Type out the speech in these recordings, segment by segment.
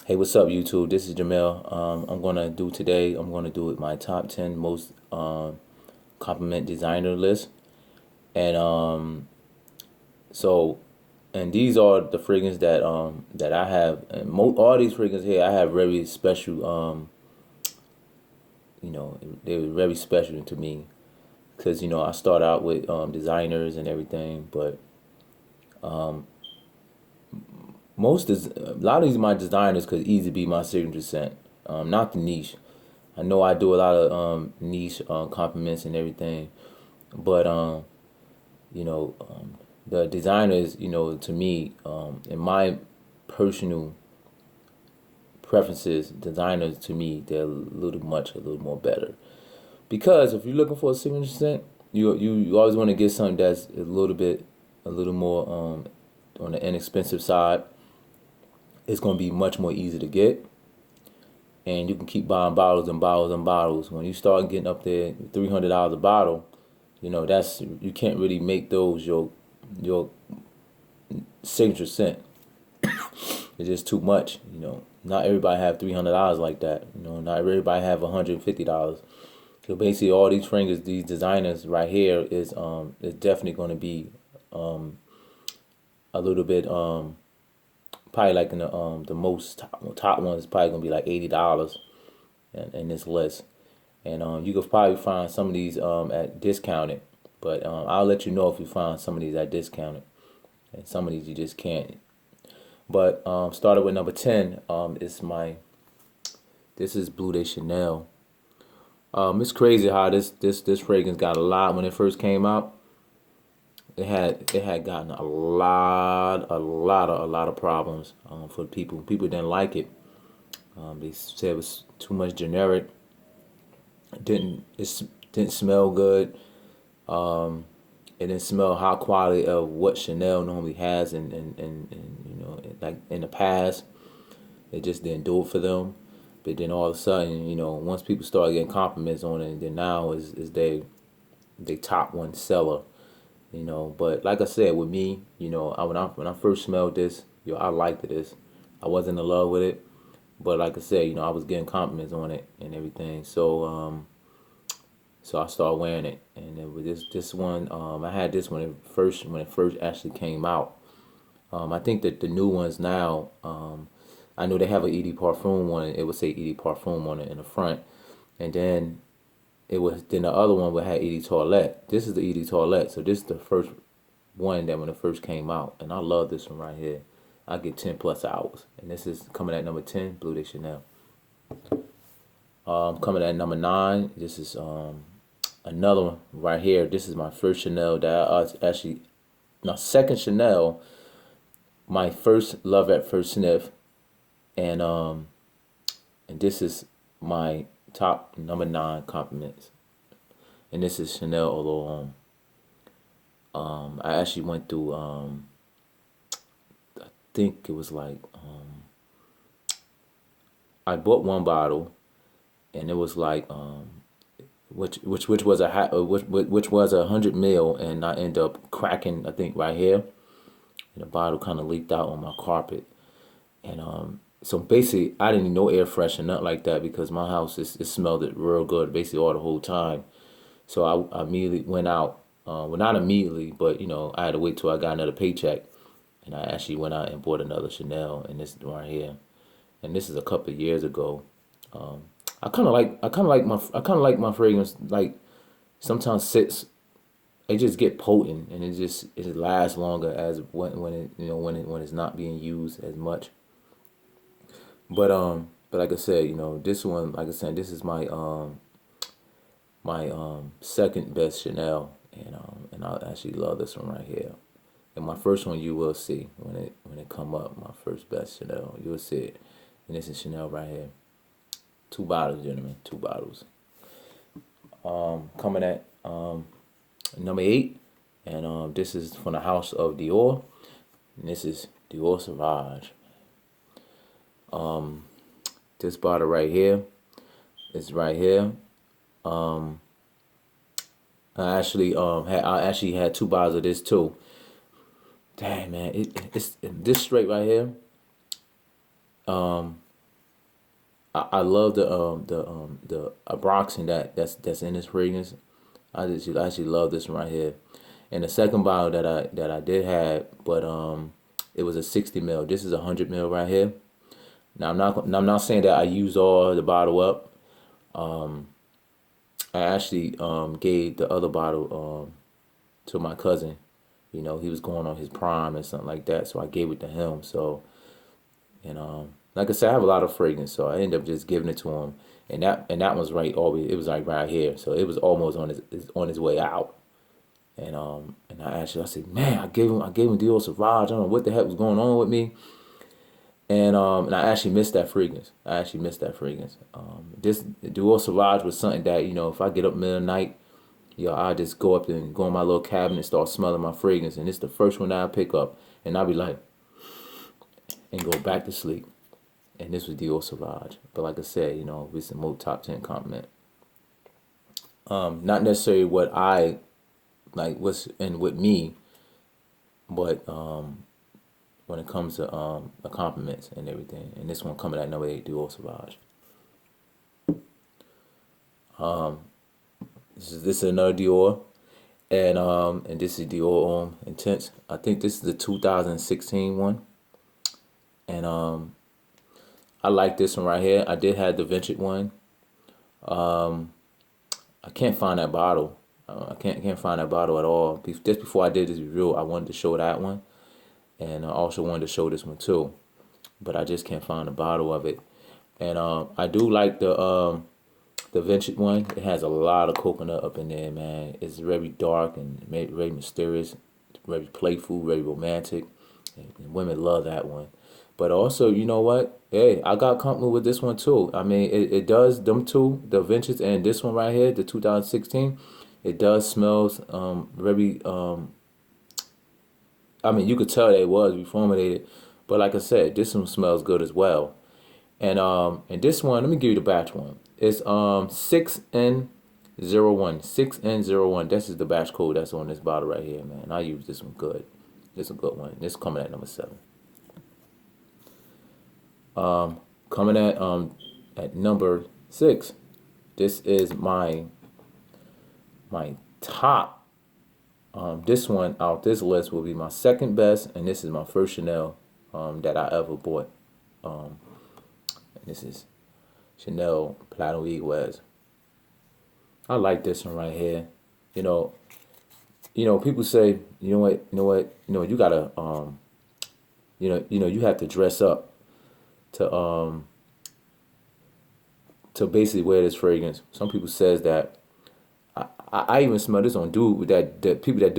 Hey, what's up, YouTube? This is Jamel. I'm gonna do my top 10 most compliment designer list, and so and these are the fragrances that I have. And all these fragrances here, I have very special. They were very special to me because I start out with designers and everything, but a lot of these my designers could easily be my signature scent. Not the niche. I know I do a lot of niche compliments and everything, but you know, um, the designers, to me, in my personal preferences, designers to me they're a little more better. Because if you're looking for a signature scent, you always want to get something that's a little more on the inexpensive side. It's going to be much more easy to get, and you can keep buying bottles and bottles and bottles. When you start getting up there, $300 a bottle, that's you can't really make those your signature scent. It's just too much. Not everybody have $300 like that. Not everybody have $150. So basically, all these fragrances, these designers right here is definitely going to be a little bit probably like in the most top one is probably gonna be like $80 in this list, and you could probably find some of these at discounted, but I'll let you know if you find some of these at discounted, and some of these you just can't. But started with number 10. This is Bleu de Chanel. It's crazy how this fragrance got a lot when it first came out. It had gotten a lot of problems for people. People didn't like it. They said it was too much generic. It didn't smell good. It didn't smell high quality of what Chanel normally has, like in the past, it just didn't do it for them. But then all of a sudden, once people started getting compliments on it, then now is they top one seller. But like I said, with me, when I first smelled this, I liked this. I wasn't in love with it, but like I said, I was getting compliments on it and everything. So I started wearing it, and then with this one, I had this when it first actually came out. I think that the new ones now, I know they have an Eau Parfum one. It would say Eau Parfum on it in the front, and then the other one would have Eau Toilette. This is the Eau Toilette, so this is the first one that when it first came out, and I love this one right here. I get 10 plus hours, and this is coming at number 10, Bleu de Chanel. Coming at number 9, this is another one right here. This is my first Chanel second Chanel, my first love at first sniff, and this is my top number 9 compliments, and this is Chanel Allure. I actually went through. I think it was like I bought one bottle, and it was like which was which was 100 ml, and I ended up cracking, I think, right here, and the bottle kind of leaked out on my carpet, and so basically I didn't need no air freshener, nothing like that, because my house it smelled it real good basically all the whole time. So I immediately went out. Well, not immediately, but I had to wait till I got another paycheck, and I actually went out and bought another Chanel, and this right here, and this is a couple of years ago. I kind of like my fragrance, like sometimes sits, it just get potent, and it lasts longer as when it when it's not being used as much. But like I said, this one, like I said, this is my second best Chanel, and I actually love this one right here. And my first one you will see when it come up, my first best Chanel, you will see it. And this is Chanel right here. 2 bottles, gentlemen, 2 bottles. Coming at number 8, and this is from the house of Dior, and this is Dior Sauvage. This bottle right here is right here. I actually had 2 bottles of this too. Dang, man, it's this straight right here. I love the Abroxin that's in this fragrance. I actually love this one right here. And the second bottle that I did have, but it was a 60 ml. This is a 100 ml right here. Now I'm not saying that I used all the bottle up. I actually gave the other bottle to my cousin. You know, he was going on his prime and something like that, so I gave it to him. So, and like I said, I have a lot of fragrance, so I ended up just giving it to him. And that was right always. It was like right here, so it was almost on his way out. And I said, man, I gave him Dior Sauvage. I don't know what the heck was going on with me. And I actually missed that fragrance. This Dior Sauvage was something that, you know, if I get up in the middle of the night, yo, I just go up and go in my little cabin and start smelling my fragrance. And it's the first one that I pick up. And I'll be like, and go back to sleep. And this was Dior Sauvage. But like I said, you know, it's a more top 10 compliment. Not necessarily what I, like, what's in with me, but when it comes to the compliments and everything. And this one coming at number 8, Dior Sauvage. This is another Dior, and this is Dior Intense. I think this is the 2016 one, and I like this one right here. I did have the vintage one. I can't find that bottle. I can't find that bottle at all. Just before I did this review, I wanted to show that one, and I also wanted to show this one too, but I just can't find the bottle of it. And I do like the vintage one. It has a lot of coconut up in there, man. It's very dark and very mysterious, very playful, very romantic, and women love that one. But also, you know what? Hey, I got company with this one too. I mean, it does, them two, the vintage and this one right here, the 2016, it does smells very, I mean, you could tell that it was reformulated, but like I said, this one smells good as well. And this one, let me give you the batch one. It's 6N01. 6N01. This is the batch code that's on this bottle right here, man. I use this one good. This is a good one. This coming at number 7. Coming at number 6. This is my top. This one out this list will be my second best, and this is my first Chanel that I ever bought. And this is Chanel Platinum Egoiste. I like this one right here. You know, people say, you gotta, you have to dress up to basically wear this fragrance. Some people says that. I even smell this on dude that people that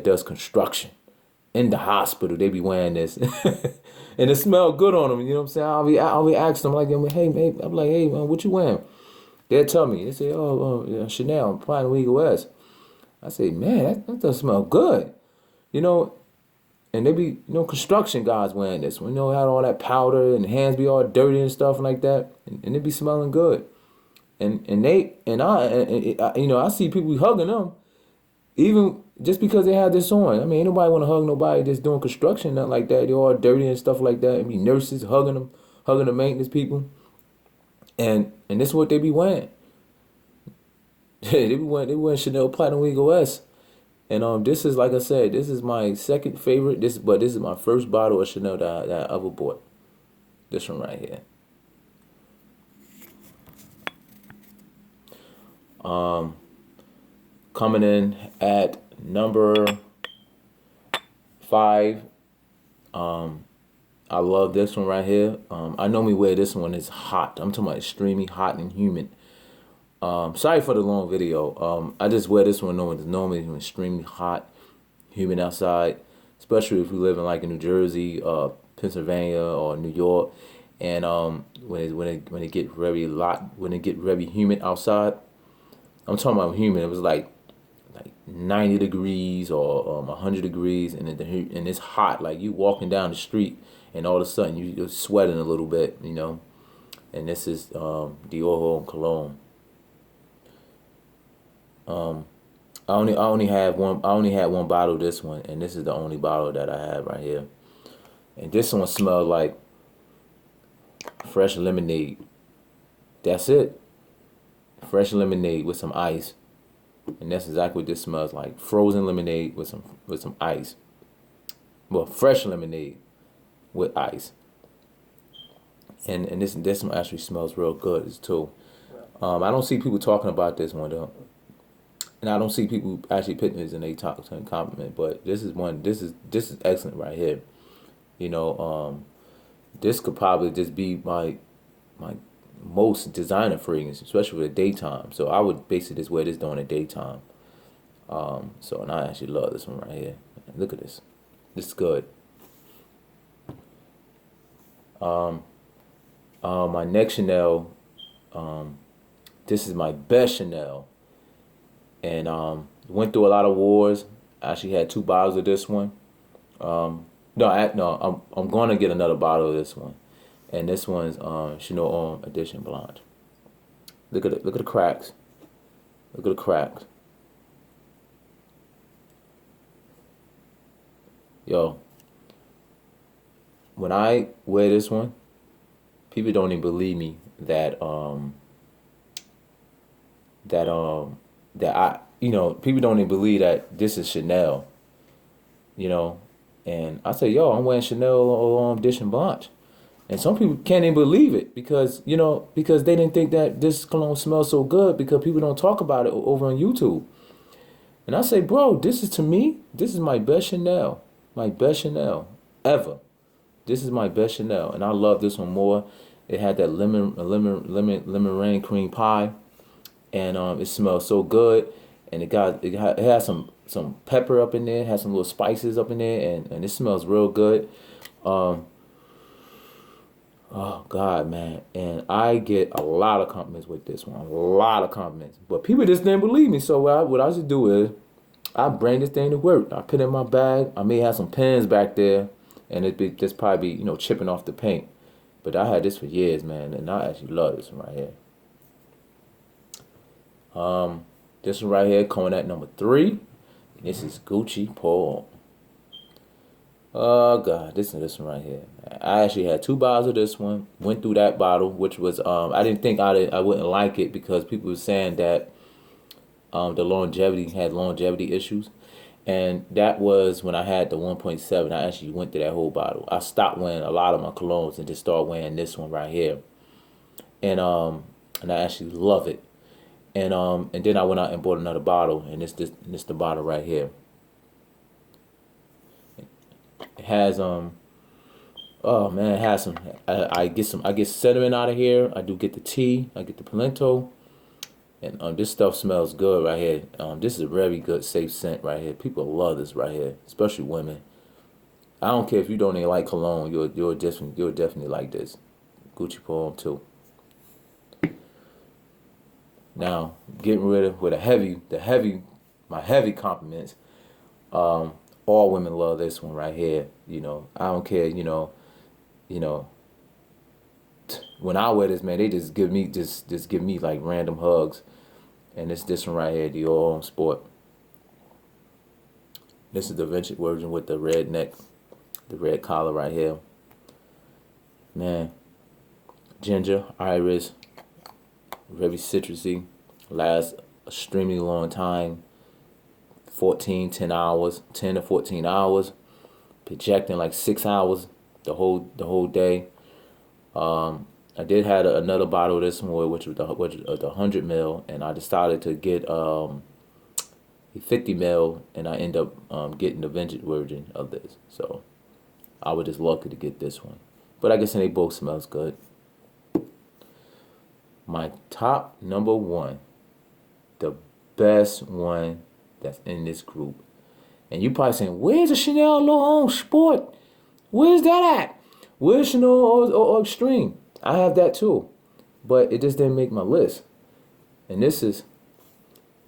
does construction in the hospital. They be wearing this, and it smell good on them. You know what I'm saying? I'll be asking them like, hey, I'm like, hey, man, what you wearing? They'll tell me. They say, yeah, Chanel, Platinum Egoiste. I say, man, that does smell good. You know, and they be, construction guys wearing this. We know, had all that powder and hands be all dirty and stuff like that, and it be smelling good. And I see people hugging them, even just because they have this on. I mean, ain't nobody want to hug nobody that's doing construction, nothing like that. They all dirty and stuff like that. I mean, nurses hugging them, hugging the maintenance people, and this is what they be wearing. they be wearing Chanel Platinum Egoiste, and this is, like I said, this is my second favorite. This is my first bottle of Chanel that I ever bought. This one right here. Coming in at number 5, I love this one right here. I normally wear this one. It's hot. I'm talking about extremely hot and humid. Sorry for the long video. I just wear this one when it's normally extremely hot, humid outside, especially if we live in like in New Jersey, Pennsylvania, or New York, and when it get very humid outside. I'm talking about humid. It was like 90 degrees or 100 degrees, and it's hot. Like you walking down the street, and all of a sudden you're sweating a little bit, And this is Dior Homme cologne. I only had one bottle of this one, and this is the only bottle that I have right here. And this one smells like fresh lemonade. That's it. Fresh lemonade with some ice. And that's exactly what this smells like. Frozen lemonade with some ice. Well, fresh lemonade with ice. And this one actually smells real good too. I don't see people talking about this one though. And I don't see people actually putting this in a top 10 compliment, but this is one. This is excellent right here. You know, this could probably just be my most designer fragrance, especially for the daytime. So I would basically just wear this during the daytime. So and I actually love this one right here. Look at this. This is good. My next Chanel. This is my best Chanel. And went through a lot of wars. I actually had 2 bottles of this one. I'm gonna get another bottle of this one, and this one's Chanel Homme Edition Blanche. Look at it. Look at the cracks. Look at the cracks. Yo, when I wear this one, people don't even believe me that I, people don't even believe that this is Chanel, and I say, yo, I'm wearing Chanel Edition Blanche, and some people can't even believe it because because they didn't think that this cologne smells so good because people don't talk about it over on YouTube, and I say, bro, this is my best Chanel ever. This is my best Chanel, and I love this one more. It had that lemon rain cream pie. And it smells so good, and it has some pepper up in there, has some little spices up in there, and it smells real good. Oh God, man! And I get a lot of compliments with this one, a lot of compliments. But people just didn't believe me. So what I should do is I bring this thing to work. I put it in my bag. I may have some pens back there, and just probably be chipping off the paint. But I had this for years, man, and I actually love this one right here. This one right here coming at number 3. This is Gucci Paul. Oh God, this one right here. I actually had 2 bottles of this one. Went through that bottle, which was I didn't think I wouldn't like it because people were saying that the longevity issues, and that was when I had the 1.7. I actually went through that whole bottle. I stopped wearing a lot of my colognes and just started wearing this one right here, and I actually love it. And then I went out and bought another bottle, and this the bottle right here. It has oh man, it has some. I get cinnamon out of here. I do get the tea. I get the pimento, and this stuff smells good right here. This is a very good safe scent right here. People love this right here, especially women. I don't care if you don't even like cologne. You'll definitely like this. Gucci Paul too. Now, getting rid of with my heavy compliments. All women love this one right here. I don't care. When I wear this, man, they just give me like random hugs. And it's this one right here, Dior Homme Sport. This is the vintage version with the red neck, the red collar right here. Man, ginger, iris. Very citrusy, lasts extremely long time, 10 hours, 10 to 14 hours, projecting like 6 hours the whole day. I did have another bottle of this one, which was the 100 ml, and I decided to get a 50 ml, and I end up getting the vintage version of this. So I was just lucky to get this one, but I guess they both smells good. My top number 1, the best one that's in this group. And you probably saying, where's the Chanel Laurent Sport? Where's that at? Where's Chanel or Extreme? I have that too. But it just didn't make my list. And this is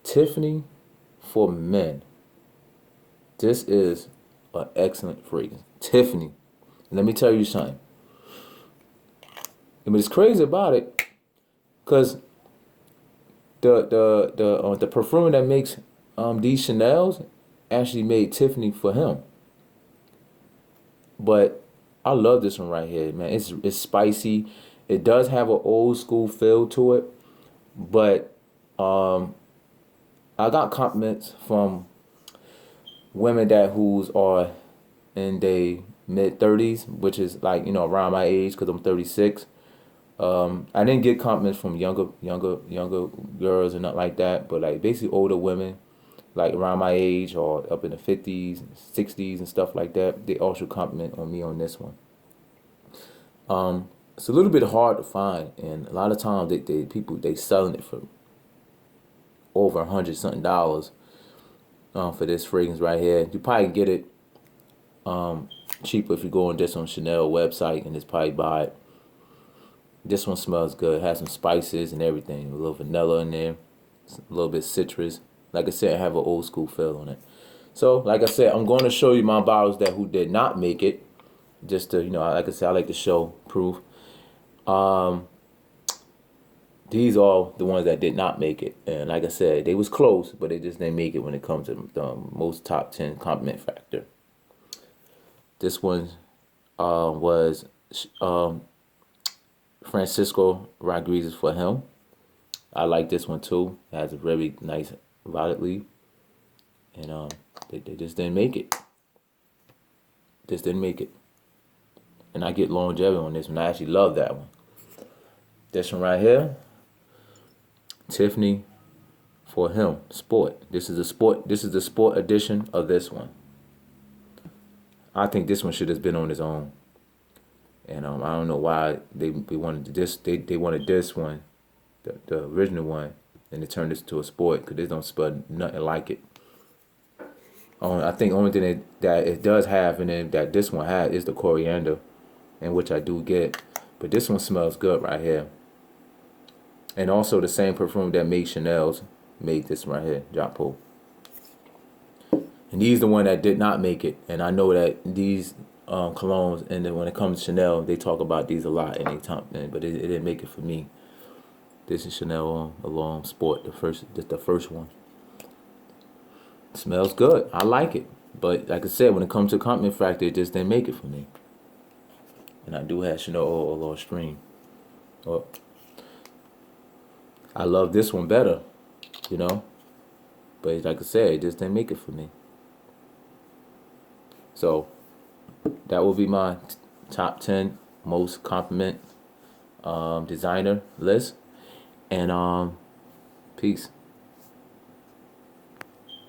Tiffany for Men. This is an excellent fragrance. Tiffany. Let me tell you something. And what's crazy about it, because the perfumer that makes these Chanels actually made Tiffany for him. But I love this one right here, man. It's spicy. It does have an old school feel to it, but I got compliments from women that who's are in their mid 30s, which is like, around my age, because I'm 36. I didn't get compliments from younger girls and nothing like that, but like basically older women, like around my age or up in the 50s, 60s and stuff like that. They also compliment on me on this one. It's a little bit hard to find, and a lot of times they selling it for over $100 something for this fragrance right here. You probably get it cheaper if you go on just on Chanel website and just probably buy it. This one smells good. It has some spices and everything. A little vanilla in there. A little bit citrus. Like I said, I have an old school feel on it. So, like I said, I'm going to show you my bottles that who did not make it. Just to, like I said, I like to show proof. These are the ones that did not make it. And like I said, they was close, but they just didn't make it when it comes to the most top 10 compliment factor. This one was Francisco Rodriguez for him. I like this one too. It has a very nice violet leaf. And they just didn't make it. Just didn't make it. And I get longevity on this one. I actually love that one. This one right here, Tiffany for him, sport. This is the sport edition of this one. I think this one should have been on its own. And I don't know why they wanted this. They wanted this one, the original one, and they turned this to a sport, because they don't spell nothing like it. I think the only thing that it does have, and then that this one had, is the coriander, and which I do get. But this one smells good right here. And also the same perfume that made Chanel's made this right here, Japo. And these the one that did not make it. And I know that these colognes, and then when it comes to Chanel, they talk about these a lot in their top, but it didn't make it for me. This is Chanel Allure Sport, the first one. It smells good. I like it. But like I said, when it comes to compliment factor, it just didn't make it for me. And I do have Chanel Allure Stream. Oh, I love this one better, But like I said, it just didn't make it for me. So that will be my top 10 most compliment designer list. And peace.